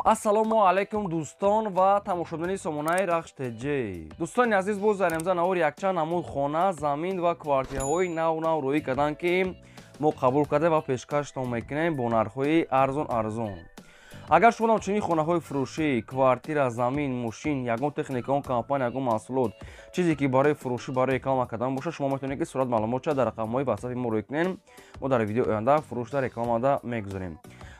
ассалому алайкум дӯстон ва тамошобини сомонаи Рахш ТЖ. Дӯстони азиз, боз заремза навори якчанд намуд хона, замин ва квартираҳои нав рӯӣ карданд, ки мо қабул карда ва пешкаштон мекунем бо нархҳои арзон. Агар шумо чунин хонаҳои фурӯшӣ, квартира, замин, мошин, ягон техника, он компания, ягон маҳсулот, чизе ки барои фурӯшӣ, барои реклама кардан бошад, шумо метавонед ки сурат маълумотша дар рақамҳои ватсапи мо рӯй кунед. Мо дар видеои оянда фурӯшда рекламада мегузорем.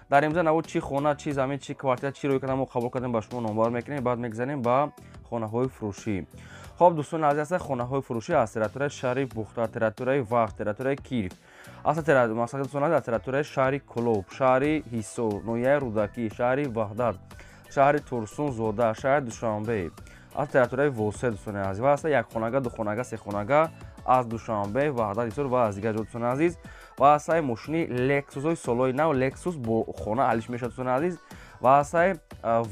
дар имза навод чӣ хона, чӣ замин, чӣ квартира, чӣ рӯй кардан мо қабул кардем ба шумо номбар мекунем, баъд мегзарем ба хонаҳои фурӯшӣ. Хоб дӯстони азиз, ҳастанд хонаҳои фурӯшӣ аз территорияи шаҳри Бухта, территорияи Вахт, территорияи Киров, мақсади дӯстони азиз аз территорияи шаҳри Кӯлоб, шаҳри Ҳисор, ноҳияи Рӯдакӣ, шаҳри Ваҳдат, шаҳри Турсунзода, шаҳри Душанбе, аз территорияи Восед дӯстони азиз ва ҳастанд якхонага, духонага, сехонага аз Душанбе, Ваҳдат, Ҳисор ва аз дигар ҷо дӯстони азиз. ва ҳастанд мошини Lexusҳои солои нав, Lexus бо хона алиш мешавад дӯстони азиз ва ҳастанд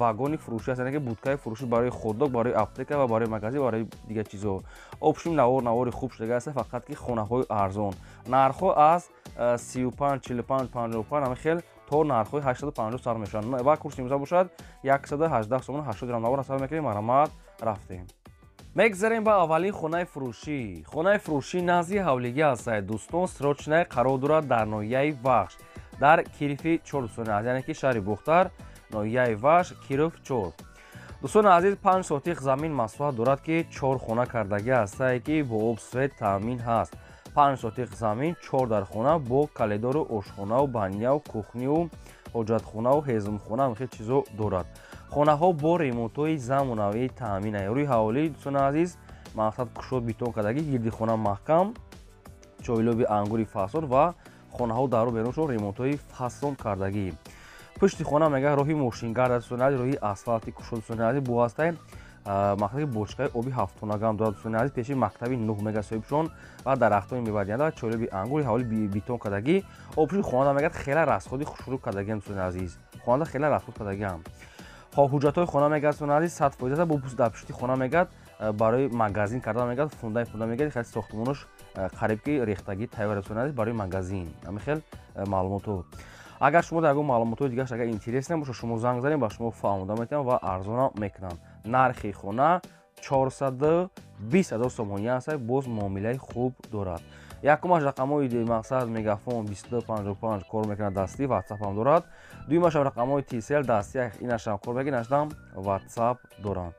вагони фурӯшӣ ҳастанд, яъне ки будкаи фурӯшӣ барои ходок, барои аптека ва барои магазин, барои дигар чизҳо. Обшим навори хуб шудага ҳастанд, фақат ки хонаҳои арзон. Нархҳо аз 35, 45, 55 ҳамин хел то нархҳои 850 сар мешаванд. ва курси имза бошад 118 сомон 80 дирҳам. навор ҳасаб мекунем, марамат рафтем. мегзарем ба аввалин хонаи фурӯшӣ. Хонаи фурӯшӣ назди ҳавлигӣ ҳастад дӯстон, срочная қарор дорад дар ноҳияи Вахш, дар Кирови 4 дӯстони азиз, яъне ки шаҳри Бухтар, ноҳияи Вахш, Киров 4. дӯстони азиз, 5 сотиқ замин маслиҳат дорад, ки 4 хона кардагӣ ҳастад, ки бо об свет таъмин ҳаст. 5 сотиқ замин, 4 дар хона бо калидору ошхонаву баняву кухниву ҳоҷатхонаву ҳезмхона ҳамин хел чизҳо дорад. хонаҳо бо ремонтҳои замонавии таъмин аст. рӯи ҳавлӣ дӯстони азиз, мақсад кушод битон кардагӣ, гирди хона маҳкам, чойлоби ангури фасон ва хонаҳо дару беруншон ремонтҳои фасон кардагӣ. пушти хона мегӯяд роҳи мошингард аст дӯстони азиз, роҳи асфалти кушод дӯстони азиз бо ҳастанд мақсад ки бочкаи оби 7тонагам дорад дӯстони азиз, пеши мактаби 9 мегӯяд соҳибшон ва дарахтои мевадианда, чойлоби ангури ҳавлӣ битон кардагӣ. обшури хонада мегӯяд хела расходи шурӯъ кардагиам дӯстони азиз. хонада хела расход кардагиам. ҳуҷҷатҳои хона мегӯяд дӯстони азиз 100% бо дар пушти хона мегӯяд барои магазин кардан мегӯяд, фунда мегӯяд, хеле сохтмонош қариб ки рехтагӣ тайёр аст дӯстони азиз барои магазин. ҳамин хел маълумотҳо. агар шумо дар ягон маълумотҳои дигараш агар интересен бошад, шумо занг занед ба шумо фаҳмода метавонам ва арзонам мекунам. нархи хона 420 000 сомонӣ ҳастад, боз муомилаи хуб дорад. якумаш рақамҳои мақсад мегафон 2255 кор мекунад дастӣ, ватсап ам дорад. дуюмашам рақамҳои TCL дастӣ, инашам кор мекунад, инашам ватсап доранд.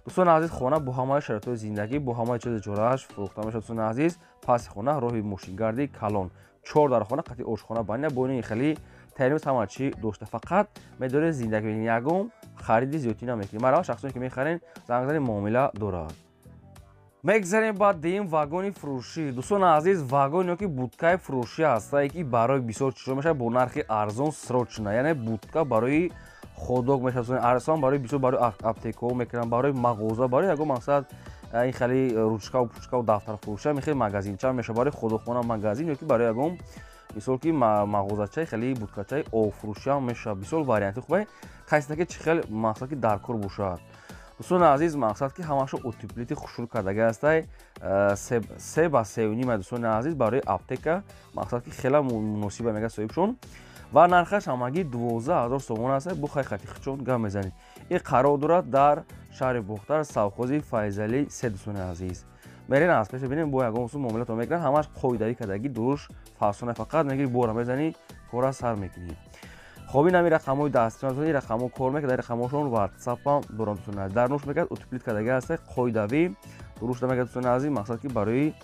дӯстони азиз, хона бо ҳамаи шароитҳои зиндагӣ, бо ҳамаи чизи ҷорааш фурӯхта мешавад дӯстони азиз. паси хона роҳи мошингарди калон, 4 дар хона қати ошхона баня, бо ини хеле термос ҳама чӣ дошта, фақат медоред зиндагӣ мекунед, ягон хариди зиёдӣ намекунед. маъмулан шахсоне ки мехарен занг занед, муомила дорад. мегзарем ба дим вагони фурӯшӣ. дӯстони азиз, вагон ки будкаи фурӯшӣ ҳастад, ки барои бисёр чизҳо мешавад бо нархи арзон срочна, яъне будка барои ходок мешавад, арзон барои бисёр, барои аптекаҳо мекунанд, барои мағоза, барои ягон мақсад ин хеле ручкаву пучкаву дафтарфурӯшӣ ҳамин хел магазинча мешавад, барои ходокхона магазин ё ки барои ягон мисол ки мағозачаи хеле будкачаи овфурӯшӣ ҳам мешавад. бисёр варианти хуб қайсида ки чӣ хел мақсад ки дар кор бошад. дӯстони азиз, мақсад ки ҳамаашо утеплити хушрӯ кардагӣ ҳастад, 3 ба 3.5 дӯстони азиз барои аптека, мақсад ки хела муносиба мегӯяд соҳибшон ва нархаш ҳамагӣ 12 000 сомон ҳастад. бо хай хати хичон гап мезанед. ин қарор дорад дар шаҳри Бухтар, совхози Файзалӣ 3 дӯстони азиз. мерен аз пеш бинем бо ягон сум муомилатон мекунад, ҳамаш қоидавӣ кардагӣ дуруш фасона, фақат мегири бора мезани кора сар мекунӣ. хоб ин ҳамин рақамҳои дастӣ рақамҳо кор мекунад, рақамҳошон ватсапам дорам дӯстони азиз. дар нӯш мекунад, утеплит кардагӣ ҳастад, қоидавӣ дуруш намекунад дӯстони азиз, мақсад ки барои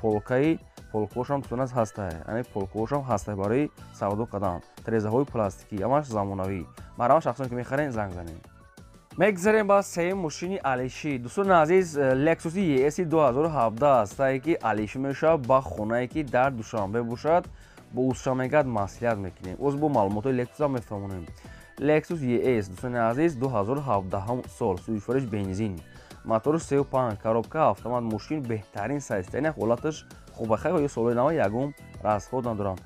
полкаи полкаҳошам дӯстони азиз ҳастад, яъне полкаҳошам ҳастад барои савдо кардан, трезаҳои пластикӣ, ҳамаш замонавӣ. маъмулан шахсоне ки мехарен занг занед. мегзарем ба сеюм мошини алишӣ. дӯстони азиз, Lexus ES 2017 ҳастад, ки алишӣ мешавад ба хонае ки дар Душанбе бошад, бо ӯзша мегӯяд маслиҳат мекунем. оз бо маълумотҳои Lexus ҳам мефаҳмонем. Lexus ES дӯстони азиз 2017 сол, сӯзишвориш бензин, мотори 35, коробка автомат, мошин беҳтарин сайз, яъне ҳолаташ хубахай ё солои нав ягон расход надоранд.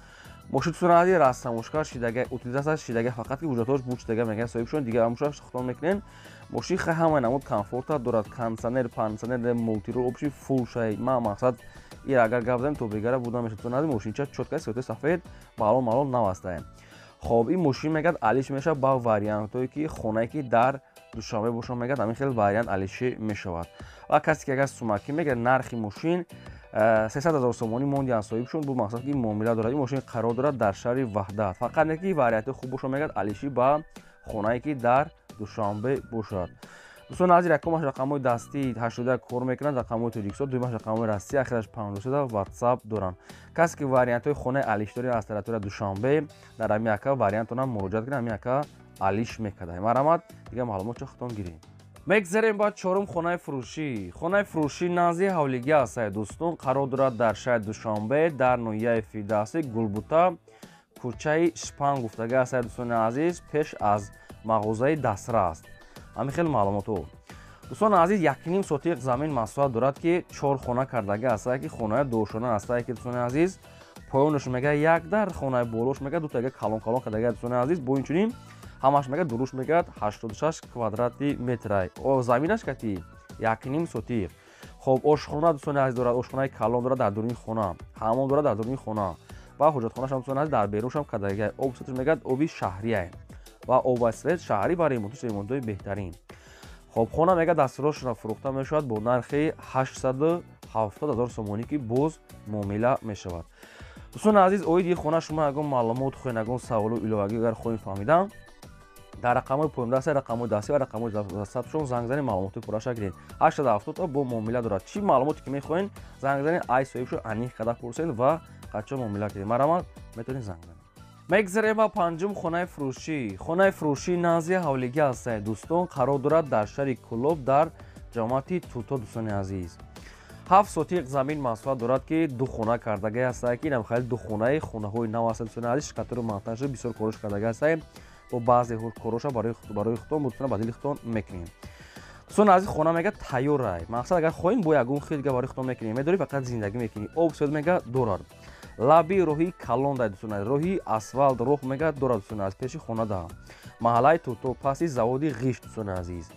мошин дӯстони азиз рассамошкар шидага утилизатсияш шидага, фақат ки ҳуҷҷатҳош буд шидага мегӯяд соҳибшон, дигар ҳамошаш сохтон мекунен. мошин хай ҳама намуд комфорта дорад, кондитсионер, пансионер, мултирол, обши фул шай. мақсад ин агар гап занем то бригада буда мешавад. дӯстони азиз, мошинча чётка, сиёти сафед, малол нав ҳастад. خب این ماشین میگه علیش میشه با واریانتایی که خونه که در دوشنبه باشون میگه همین خیلی واریانت علیش میشود و کسی که اگر سومکی میگه نرخ ماشین 300,000 سومانی موندی صاحبشون بو مقصد که معامله داره این ماشین قرار داره در شهر وحدت فقط نکی واریانت خوب باشون میگه علیشی با خونه که در دوشنبه باشد دوستان عزیز رقمش رقمای دستی 81 کار میکنن رقمای تلگرام دومش رقمای راستی آخرش 500 واتساپ دارن کسی که واریانت های خونه علیش داره از طرف دوشنبه در همین اکا واریانت اونم مراجعه کنه همین اکا علیش میکده مرامت دیگه معلومات چه خطون گیریم میگذاریم با چهارم خونه فروشی نازی حولیگی است دوستان قرار دارد در شهر دوشنبه در نویه فیردوسی گلبوتا کوچه شپان گفتگی است دوستان عزیز پیش از مغازه دسره است همین خیلی معلوماتو دوستان عزیز 1.5 سوتیق زمین مساحت دارد که 4 خانه کردگی است که خانه دوشانه است که دوستان عزیز پایونش میگه یک در خانه بالوش میگه دو تا کلون کردگی دوستان عزیز با اینچنین همش میگه دروش میگه 86 کвадрат метр او زمینش کتی 1.5 سوتیق خب آشخانه دوستان عزیز دارد آشخانه کلون دارد در درون خانه حمام دارد در درون خانه و حجت خانه هم دوستان عزیز در بیرونش هم کردگی آب سطح میگه آبی شهریه و اوباسرت شهری برای ریمونتوی بهترین خب خونه میگه دستوراش را فروخته میشود با نرخ 870,000 سومانی که باز معامله میشود دوستان عزیز اوید خونه شما اگر معلومات خوین اگر سوال و ایلاوگی اگر خوین فهمیدم در رقم‌های پایین دست رقم‌های دستی و رقم‌های واتساپ شون زنگ زنید معلومات پورا گیرید 870 تا با معامله دارد چی معلوماتی که میخواین زنگ زنید ای صاحب شو انیخ کدا پرسید و قچا معامله کنید مرامت میتونید زنگ زنید میگذاریم با پنجم خونه فروشی نازی حولیگی است دوستان قرار دارد در شهر کلوب در جامعه توتو دوستان عزیز 7 سوتیق زمین مساحت دارد که دو خانه کردگی است که اینم خیلی دو خانه های نو است دوستان عزیز قطر منتج بسیار کوروش کردگی است با بعضی کوروشا برای خودتون بتونه بدیل خودتون میکنیم دوستان عزیز خانه میگه تیار مقصد اگر خواین با یگون خیلی برای خودتون میکنیم میداری فقط زندگی میکنی آب سود میگه دورار لابی روحی کلون داد دوستان روحی اسفالت روح میگه دورار دوستان از پیش خانه دا محله توتو پاسی زاودی غیش دوستان عزیز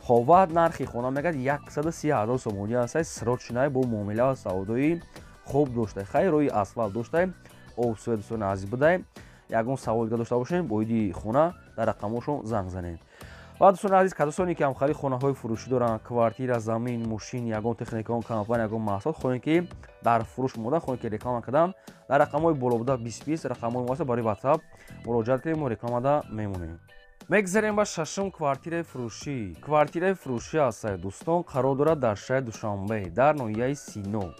خواد نرخی خانه میگه 130,000 سومانی است سروچنای با معامله سعودی خوب داشته خیر روی اسفالت داشته آب سود دوستان عزیز بده یگون سوال داشته باشین بویدی خونه در رقمشون زنگ زنید و دوستان عزیز کسانی که هم خیلی خانه های فروشی دارن کوارتیر زمین ماشین یگون تکنیکون کمپانی یگون محصول خواهید که در فروش موده خواهید که رکلام کردن در رقم های بالا بوده 20 رقم های واسه برای واتساپ مراجعه کنیم و رکلام ده میمونیم میگذاریم با ششم کوارتیر فروشی است دوستان قرار دارد در شهر دوشنبه در نویه سینو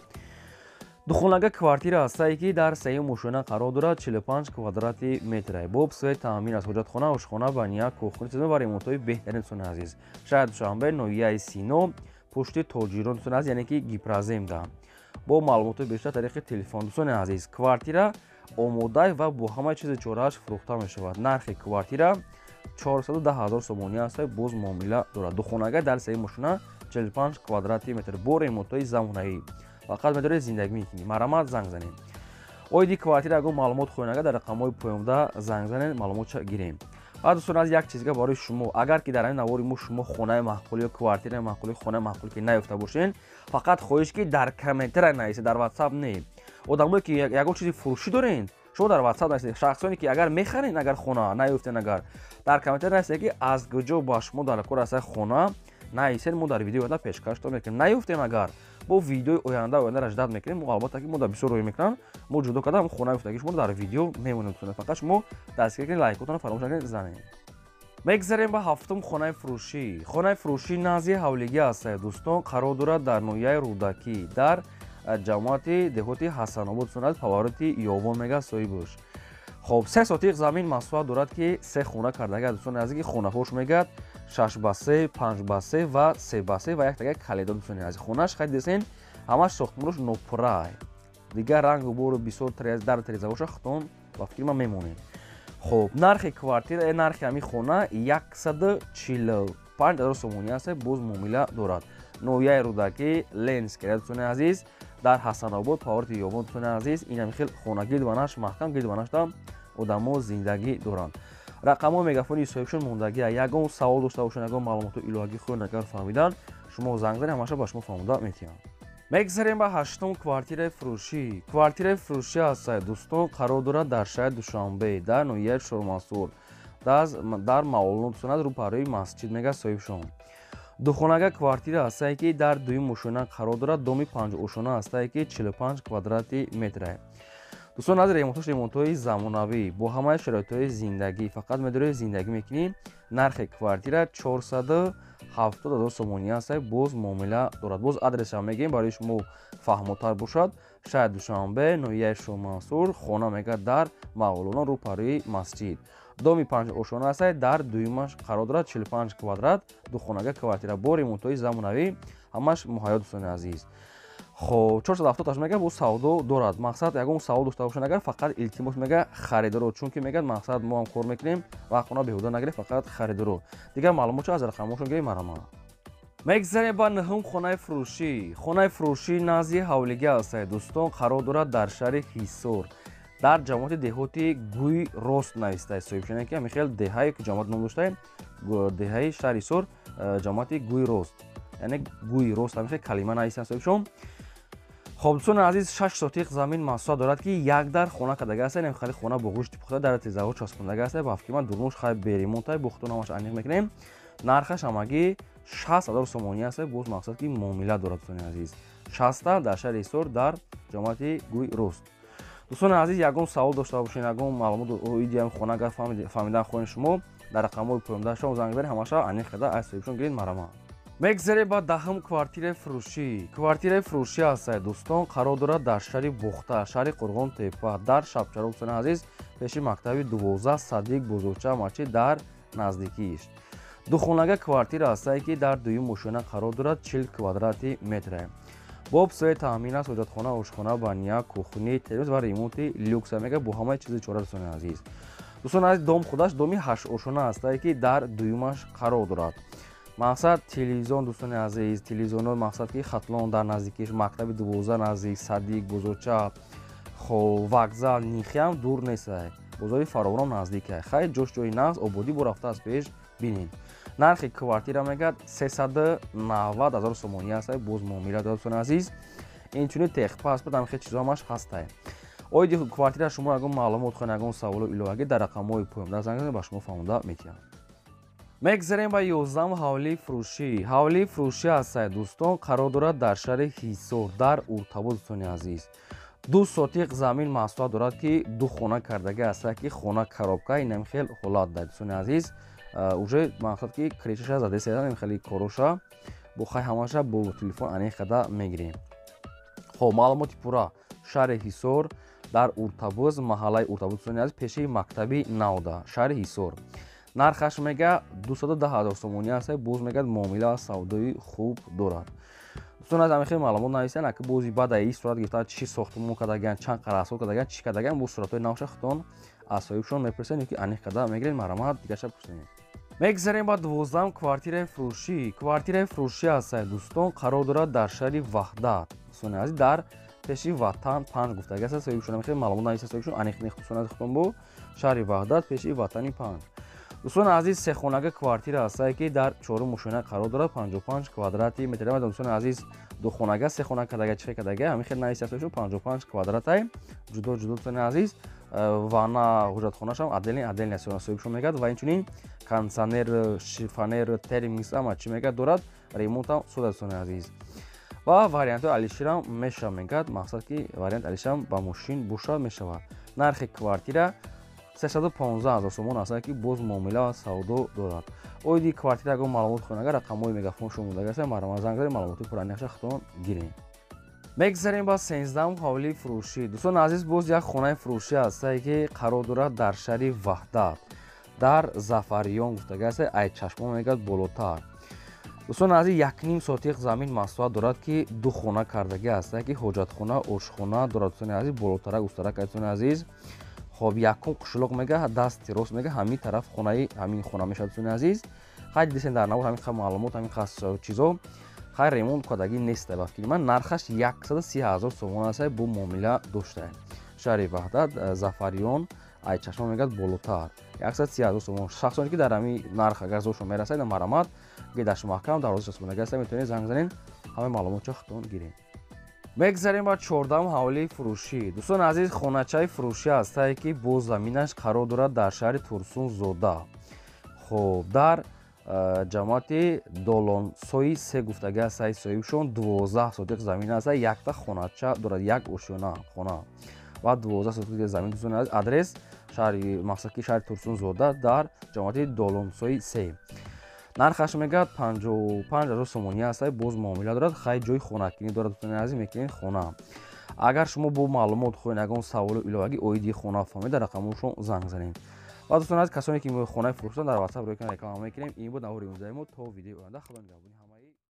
دخولنگه کوارتیر است که در سه ماشینه قرار دارد 45 کвадрат метр با سوی تامین از حجت خانه آشخانه بانیا کوخونه چیزا برای ریمونتوی بهترین دوستان عزیز شاید دوشنبه نویه سینو پشت تاجران دوستان عزیز یعنی که گیپرازیم ده با معلومات بیشتر طریق تلفن دوستان عزیز کوارتیر آماده و با همه چیز چورهش فروخته می شود نرخ کوارتیر 410,000 سومانی است باز معامله دارد دخولنگه در سه ماشینه 45 کвадрат метр با ریمونتوی زمانه‌ای فقط می‌داره زندگی می‌کنی مرامت زنگ زنید اویدی کوارتیر اگه معلومات خوینگه در رقم‌های پایین‌دا زنگ زنید معلومات گیریم بعد دوستان از یک چیزی که برای شما اگر که در این نواری مو شما خونه معقولی یا کوارتیر معقولی خونه معقولی که نیافته باشین فقط خواهش که در کامنتر نویسید در واتساپ نه آدمایی که یگو چیزی فروشی دارین شما در واتساپ نویسید شخصانی که اگر می‌خرین اگر خونه نیافتین اگر در کامنتر نویسید که از کجا با شما در کار است خونه نویسید ما در ویدیو پیشکش می‌کنیم نیافتین اگر با ویدیو آینده رجدت میکنیم مقالباتی که ما در بسیار روی میکنن ما جدا کردم خونه افتادگی شما در ویدیو میمونیم فقط شما دستگیر کنید لایکاتون فراموش نکنید زنید میگذاریم به هفتم خانه فروشی نازی حولیگی است دوستان قرار دارد در نویه رودکی در جماعت دهاتی حسن آباد سنت پاورتی یابان میگه صاحبش خب 3 سوتیق زمین مساحت دارد که 3 خونه کردگی دوستان عزیز خونه هاش میگه 6 بسه 5 بسه و 3 بسه و یک دیگه کلیدار دوستان عزیز خونه‌اش خیلی دسین همش ساختمانش نوپرای دیگه رنگ و بور بسیار در تریزاوش ختم با فکر ما میمونه خب نرخ کوارتیر نرخ همین خونه 145,000 سومانی است باز معامله دارد نویه رودکی لنز کرد دوستان عزیز در حسن آباد پاورت یابان دوستان عزیز این هم خیلی خونگی دوانش محکم گیدوانش دام آدم‌ها زندگی دارند رقم مگافونی صاحبشون موندگی یگون سوال داشته باشن یگون معلومات ایلاگی خود نگر فهمیدن شما زنگ زنید همش با شما فهمیده میتونم мегзарем ба ҳаштум квартираи фурӯшӣ. Квартираи фурӯшӣ ҳастае дӯстон, қарор дорад дар шаҳри Душанбе дар ноҳияи Шормансур дар Мавлонот Сунат рӯпарӯи масҷид мега соҳибшон. Духонага квартира ҳастае ки дар дуюм ошона қарор дорад. Доми 5 ошона ҳастае ки 45 квадрати метрае. дӯстон аз ремонтҳои замонавӣ бо ҳамаи шароитҳои зиндагӣ фақат медоред зиндагӣ мекунӣ. Нархи квартира 470 000 сомонӣ ҳастае. боз муомила дорад. боз адресам мегем барои шумо фаҳмотар бошад. шаҳри Душанбе, ноҳияи Шормансур, хона мега дар Мавлонот рӯпарӯи масҷид. доми 5 ошона ҳастае. дар дуюмаш қарор дорад 45 квадрат. духонага квартира бо ремонтҳои замонавӣ ҳамаш муҳайё дӯстони азиз. خب 470 мега бо савдо дорад. мақсад ягон савол дошта бошад агар фақат илтимос мега харидоро, чунки мегад мақсад мо ҳам кор мекунем ва хона беҳуда нагирем, фақат харидоро. Дигар маълумотчо аз рақамошон гирем марама. мегзарем ба ноҳум хонаи фурӯшӣ. хонаи фурӯшӣ назди ҳавлига ҳастае дӯстон, қарор дорад дар шаҳри Ҳисор дар ҷамоати деҳоти Гӯй Рост навистае соҳибшонем ки ҳамин хел деҳае ки ҷамоат ном доштае деҳаи шаҳри Ҳисор ҷамоати Гӯй Рост, яъне Гӯй Рост ҳамин хел калима навистае соҳибшон. خب دوستان عزیز 6 سوتیق زمین محصول دارد که یک در خانه کدگه است. نمی خالی خانه با گوشت پخته در تیزه‌ها چسبوندگی است. با افکیما دورنوش خای بریمونتای بختونامش انیق میکنیم. نرخش همگی 60000 سومونی است. باز مقصد که معامله دارد دوستان عزیز. 60 در شهر ایسور در جماعت گوی روست. دوستان عزیز یگان سوال داشته باشین، یگان معلومات ایدیم خانه گر فهمیدن خواهید شما در رقم‌های پایینده شما زنگ بزنید، همش انیق کده از صاحبشون گیرید مرما. мегзарем ба даҳум квартираи фурӯшӣ. квартираи фурӯшӣ ҳастае дӯстон, қарор дорад дар шаҳри Бухта, шаҳри Қурғонтепа, дар Шабчаро дӯстони азиз, пеши мактаби 12 Садиқ Бузургча Мачи дар наздикиш. духонага квартира ҳастае ки дар дуюм ошона қарор дорад 40 квадрати метрае. бо обсои таъмин аст, ҳоҷатхона, ошхона, баня, кухни, телевиз ва ремонти люкса мега бо ҳамаи чизи чора дӯстони азиз. дӯстони азиз дом худаш доми 8 ошона ҳастае ки дар дуюмаш қарор дорад. мақсад телевизион дӯстони азиз, телевизионо мақсад ки хатлон дар наздикиш, мактаби 12 наздик, Садиқ Бузургча, вокзал, Нихиам дур нестае. бозори фаровон наздикае. хай ҷош ҷои нағз, ободӣ бо рафта аз пеш бинед. нархи квартира мегад 390 000 сомонӣ ҳастае. боз муомила дорад дӯстони азиз. инчунин техпаспорт ҳамин хел чизо ҳамаш ҳастае. оиди квартира шумо ягон маълумот хоҳед, ягон саволо иловагӣ дар рақамҳои поёмда занг занед ба шумо фаҳмода метиҳам. мегзарем ба 11 ҳавлии фурӯшӣ. ҳавлии фурӯшӣ ҳастае дӯстон, қарор дорад дар шаҳри Ҳисор дар Уртабуз дӯстони азиз. 2 сотиқ замин маҳсулот дорад ки ду хона кардагӣ ҳастае ки хона коробка инам хел ҳолат дорад дӯстони азиз. уже мақсад ки кришаша задаиста инам хели короша бо хай ҳамаша бо телефон анеқ када мегирем. хоб маълумоти пурра шаҳри Ҳисор дар Уртабуз, маҳаллаи Уртабуз дӯстони азиз, пеши мактаби Навда, шаҳри Ҳисор. нархаш мега 210 000 сомонӣ ҳастае. боз мегад муомила ва савдои хуб дорад. дӯстон аз ҳамин хел маълумот нависанд, аки бози баъда ин сурат гирифта чӣ сохтмон кардаган, чанд қарасот кардаган, чӣ кардаган, бо суратҳои навша худтон аз соҳибшон мепурсед ки анеқ када мегиред. марамат дигарша пурсед. мегзарем ба 12 квартираи фурӯшӣ. квартираи фурӯшӣ ҳастае дӯстон, қарор дорад дар шаҳри Ваҳдат дӯстони азиз, дар пеши Ватан 5 гуфтагӣ аст. соҳибшон ҳамин хел маълумот нависта соҳибшон анеқ дӯстони азиз худтон бо шаҳри Ваҳдат пеши Ватани 5. дӯстони азиз сехонага квартира ҳастае ки дар чорум ошона қарор дорад 55 квадрати метр. дӯстони азиз духонага сехона кардага чихе кардага ҳамин хел нависта соҳибшон 55 квадратае ҷудо ҷудо дӯстони азиз. ванна ҳоҷатхонашам отдельно соҳибшон мегад ва инчунин кондитсионер, шифонер, термис ама чӣ мегад дорад, ремонтам суда дӯстони азиз. ва вариантҳои алиширам меша мегад, мақсад ки вариант алиширам ба мошин бошад мешавад. нархи квартира 315 000 сомон ҳастае ки боз муомила ва савдо дорад. оиди квартира ягон маълумот хоҳед, агар рақамҳои мегафон шумодаги аст марама занг занед, маълумоти пуранақша худтон гирем. мегзарем ба 13 ҳавлии фурӯшӣ. дӯстони азиз боз як хонаи фурӯшӣ ҳастае ки қарор дорад дар шаҳри Ваҳдат дар Зафариён гуфтагӣ аст. айчашмон мегад болотар. дӯстони азиз 1.5 сотиқ замин маҳсулот дорад ки ду хона кардагӣ ҳастае ки ҳоҷатхона, ошхона дорад дӯстони азиз, болотара устарак дӯстони азиз. хоб якум қушлуқ мега дасти рост мега ҳамин тараф хонаи ҳамин хона мешавад дӯстони азиз. хай дидесен дар навор ҳамин ха маълумот ҳамин ха чизо хай ремонт кардагӣ нестае. ба фикри ман нархаш 130 000 сомон ҳастае бо муомила доштае. шаҳри Ваҳдат, Зафариён, айчашмон мегад болотар 130 000 сомон. шахсоне ки дар ҳамин нарх агар зошон мерасад марамат гедаш маҳкам дар ҳозир часбондаги аст, метавонед занг занед, ҳамаи маълумотчо худтон гиред. мегзарем ба 14-ум ҳавлии фурӯшӣ. Дӯстони азиз, хоначаи фурӯшӣ ҳастае, ки бо заминаш қарор дорад дар шаҳри Турсунзода. хуб дар ҷамоати Долонсои 3 гуфтагӣ ҳастаи соҳибшон 12 сотиқ замин аста, якта хонача дорад, як ошёна хона ва 12 сотиқи замин. Дӯстони азиз, адрес шаҳри мақсадки шаҳри Турсунзода дар ҷамоати Долонсои 3. нархаш мегӯяд 55,000 сомонӣ ҳастаи боз муомила дорад, хай ҷои хонакунӣ дорад. Дӯстони азиз, мекунед хона. Агар шумо бо маълумот хоҳед ягон саволу иловагӣ оиди хона фаҳмида, рақамошон занг занед. ва дӯстони азиз, касоне ки хонаи фурӯхтан дар WhatsApp рӯйкан реклама мекунем. Ин буд навори 19 мо. То видеои оянда худо нигаҳбони.